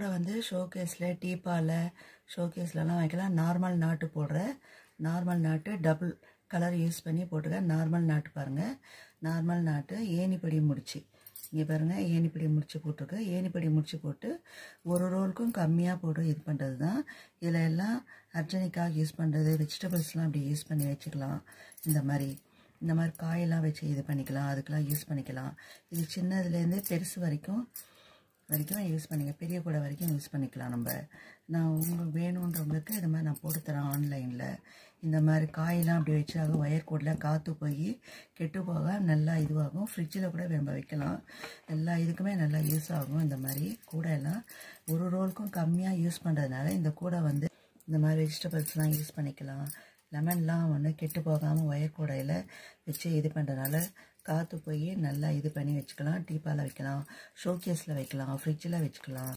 கூட வந்து ஷோகேஸில் டீப்பாவில் ஷோகேஸ்லலாம் வைக்கலாம். நார்மல் நாட்டு போடுற நார்மல் நாட்டு டபுள் கலர் யூஸ் பண்ணி போட்டுக்க. நார்மல் நாட்டு பாருங்கள், நார்மல் நாட்டு ஏணிப்படி முடிச்சு இங்கே பாருங்கள், ஏணிப்படி முடிச்சு போட்டிருக்கு. ஏணிப்படி முடிச்சு போட்டு ஒரு ரோலுக்கும் கம்மியாக போட்டு இது பண்ணுறது தான். இதில் எல்லாம் அர்ஜெனிக்காக யூஸ் பண்ணுறது, வெஜிடபிள்ஸ்லாம் அப்படி யூஸ் பண்ணி வச்சுக்கலாம். இந்த மாதிரி காயெல்லாம் வச்சு இது பண்ணிக்கலாம், அதுக்கெலாம் யூஸ் பண்ணிக்கலாம். இது சின்னதுலேருந்து பெருசு வரைக்கும் யூஸ் பண்ணிக்க, பெரிய கூடை வரைக்கும் யூஸ் பண்ணிக்கலாம். நான் உங்களுக்கு வேணுன்றவங்களுக்கு இது மாதிரி நான் போட்டு தரேன் ஆன்லைனில். இந்த மாதிரி காயெல்லாம் அப்படி வச்சாக ஒயர் கோடில் காற்று போய் கெட்டு போக நல்லா இதுவாகும். ஃப்ரிட்ஜில் கூட நம்ம வைக்கலாம். எல்லா இதுக்குமே நல்லா யூஸ் ஆகும். இந்த மாதிரி கூடையெல்லாம் ஒரு ரோலுக்கும் கம்மியாக யூஸ் பண்ணுறதுனால இந்த கூடை வந்து இந்த மாதிரி வெஜிடபிள்ஸ்லாம் யூஸ் பண்ணிக்கலாம். லெமன்லாம் ஒன்று கெட்டு போகாமல் ஒயர் கூடையில் வச்சு இது பண்ணுறதுனால காற்று போய் நல்லா இது பண்ணி வச்சுக்கலாம். டீப்பால் வைக்கலாம், ஷோகேஸில் வைக்கலாம், ஃப்ரிட்ஜில் வச்சுக்கலாம்.